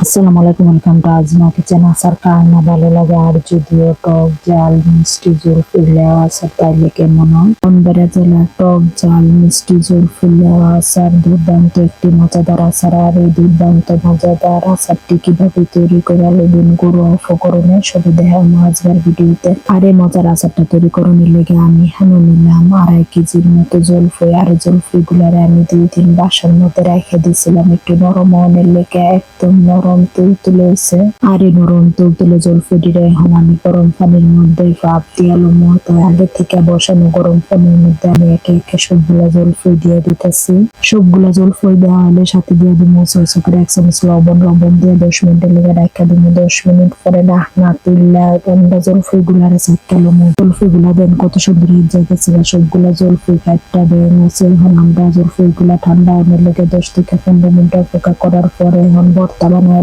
আসসালামু আলাইকুম, welcome to asthma kitchen. আচার কার না ভালো লাগে, আর যদিও টক ঝাল মিষ্টি জোল ফুলে আচার তাইলে কেমন হয়। বনবেড়া জেলার টক ঝাল মিষ্টি জোল ফুলে আচার দুর্দান্ত একটি মজাদার আচার। আর এই দুর্দান্ত মজাদার আচারটি কিভাবে তৈরি করে নেবেন গরুয়া উপকরণে সবই দেখানো আজকের ভিডিওতে। আর এই মজার আচারটা তৈরি করানোর লেগে আমি এখানে নিলাম 2.5 কেজির মতো জলফই। আর জলফই গুলারে আমি 2-3 বাসন মধ্যে রেখে দিয়েছিলাম একটু নরম হওয়ার লেগে। একদম নরম তুলতুলে হয়েছে। আর এই নরম তুলতুলে জলফিটিটা এখন আমি গরম পানির মধ্যে ভাপ দিয়ে মতো আগে থেকে বসানো গরম পানির মধ্যে আমি একে একে সবগুলা জলফই দিয়ে দিতেছি। সবগুলা জলফই দেওয়া হলে সাথে দিয়ে দিব ছয়শো করে 1 চামচ লবণ দিয়ে 10 মিনিটের লেগে রাখা দিব। 10 মিনিট পরে ঢাকনা তুললা আমরা জলফই গুলারে চাক্কালাম। জলফই গুলা দেন কত সুন্দর হয়ে যাইতেছে। সবগুলা জলফই কাটটা দেন আছে। এখন আমরা জলফই গুলা ঠান্ডা হওয়ার লেগে 10 থেকে 15 মিনিট অপেক্ষা করার পরে এখন ভর্তা বানাইলাম।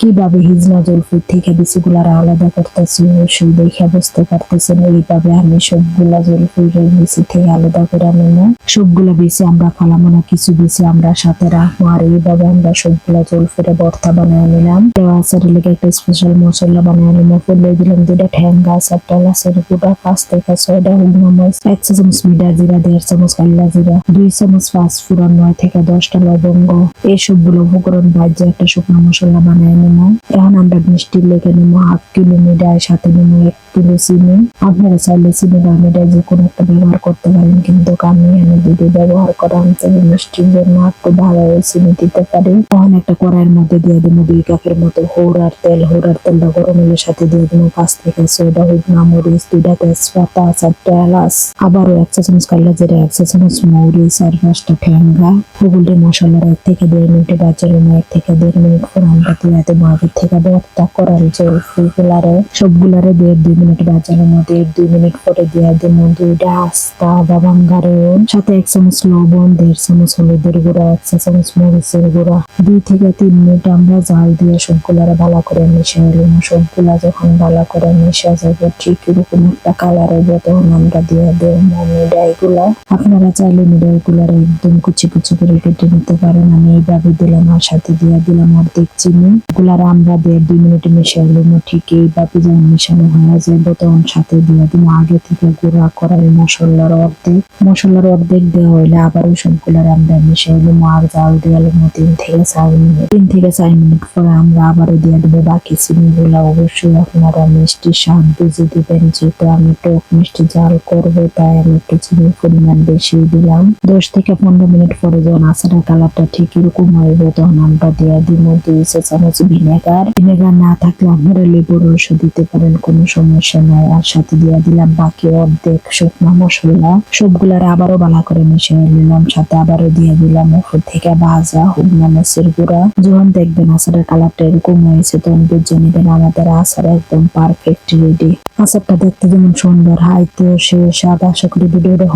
কিভাবে হিজলা জলফই থেকে বিচিগুলার আলাদা করতেছি অবশ্যই দেখে বুঝতে পারতেছেন। এইভাবে আমি সবগুলা জলফই বিচি থেকে আলাদা করে নেব। সবগুলা বিচি আমরা ফালামো না, কিছু বিচি আমরা সাথে রাখবো। আর এইভাবে আমরা সবগুলা জলফিরে ভর্তা বানিয়ে নিলাম। দেওয়া আচারের লেগে একটা স্পেশাল মশলা বানিয়ে নিলাম। ফুলে দিলাম 2টা ঠ্যাঙ্গা আচার, টালাচের গুঁড়া 5 থেকে 6টা হলুদ মরিচ, 1 চা চামচ মিঠা জিরা, 1.5 চামচ কাল্লা জিরা, 2 চামচ পাঁচফোড়ন, 9 থেকে 10টা লবঙ্গ। এই সবগুলো উপকরণ ভাজে একটা শুকনো মশলা বানিয়ে নেব। এখন আমরা মিষ্টির লেগে নেব 1/2 কিলো মিঠাই, সাথে নেব 1 কিলো চিনি। আপনারা চাইলে চিনি বা মিঠাই যে কোনো একটা ব্যবহার করতে পারেন, কিন্তু আমি এখানে দুটো ব্যবহার করা আমি মিষ্টির জন্য একটু ভালো চিনি দিতে পারি। তখন একটা কড়াইয়ের মধ্যে দিয়ে দেবো 2 কাপের মতো হোড়ার তেল। হোড়ার তেলটা গরম হলে সাথে দিয়ে দেবো 5 থেকে 6টা হলুদ মরিচ, 2টা তেজপাতা, 4টা এলাচ, আবারও 1 চা চামচ কাল্লা জিরা, 1 চা চামচ মরিচ আর 5টা ঠ্যাঙ্গা। ওগুলো মশলার 1 থেকে 1.5 মিনিট বাজালাম। 1 থেকে 1.5 মিনিট পর আমরা দিয়ে দেবো আগে থেকে ভর্তা করার জলফই গুলারে। সবগুলারে 1.5-2 মিনিট বাজালাম। 1.5-2 মিনিট পরে দিয়ে দেবো 2টা আস্তা বাদাম গাড়ন, সাথে 1 চামচ লবণ, 1.5 চামচ হলুদের গুঁড়া, 1 চা চামচ মরিচের গুঁড়া। 2 থেকে 3 মিনিট আমরা জাল দিয়ে সবগুলারে ভালো করে মিশিয়ে নিলাম। সবগুলা যখন ভালো করে মিশে যাবে ঠিক এরকম একটা কালার হবে, তখন আমরা দিয়ে দেবো মিঠাই গুলা। আপনারা চাইলে মিঠাই গুলারে একদম কুচি কুচি করে কেটে নিতে পারেন। আমি এইভাবে দিলাম। আর সাথে দিয়ে দিলাম অর্ধেক চিনি। গুলারে আমরা 1.5-2 মিনিট মিশিয়ে নিলাম। ঠিক এইভাবে যখন মিশানো হয়ে যাবে তখন সাথে দিয়ে দিব আগে থেকে গুঁড়া করা মশলার অর্ধেক। মশলার অর্ধেক দেওয়া হইলে আবারও সবগুলারে আমরা মিশিয়ে নিলাম। আর জাল দিয়ে 3 থেকে 4 মিনিট। 3 থেকে 4 মিনিট পরে আমরা আবারও দিয়ে দেবো বাকি চিনি গুলা। অবশ্যই আপনারা মিষ্টি স্বাদ বুঝে দিবেন, যেহেতু আমি টক মিষ্টি জাল করবো তাই আমি একটু চিনির পরিমাণ বেশি দিলাম। 10 থেকে 15 মিনিট পরে যখন আচারের কালারটা ঠিক এরকম হইবে তখন আমরা দিয়ে দিব 2 চা চামচ ভিনেগার। ভিনেগার না থাকলে আপনারা লেবুর রস দিতে পারেন, কোনো সমস্যা নাই। আর সাথে দিয়ে দিলাম বাকি অর্ধেক শুকনো মশলা। সবগুলার আবারও ভালো করে মিশিয়ে নিলাম। সাথে আবারও দিয়ে দিলাম উপর থেকে ভাজা হলুদ মরিচের গুঁড়া। যখন দেখবেন আচারের কালারটা এরকম হয়েছে তখন বুঝে নেবেন আমাদের আচার একদম পারফেক্ট রেডি। আচারটা দেখতে যেমন সুন্দর, হাইতে শেষ। আশা করি ভিডিওটা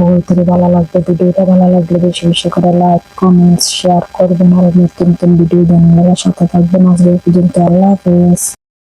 ভালো লাগবে। ভিডিওটা ভালো লাগলে বেশি বেশি করে লাইক, কমেন্টস, শেয়ার করবেন। আর নতুন নতুন ভিডিও জানার সাথে থাকবেন। আজকে পর্যন্ত আল্লাহ হাফেজ।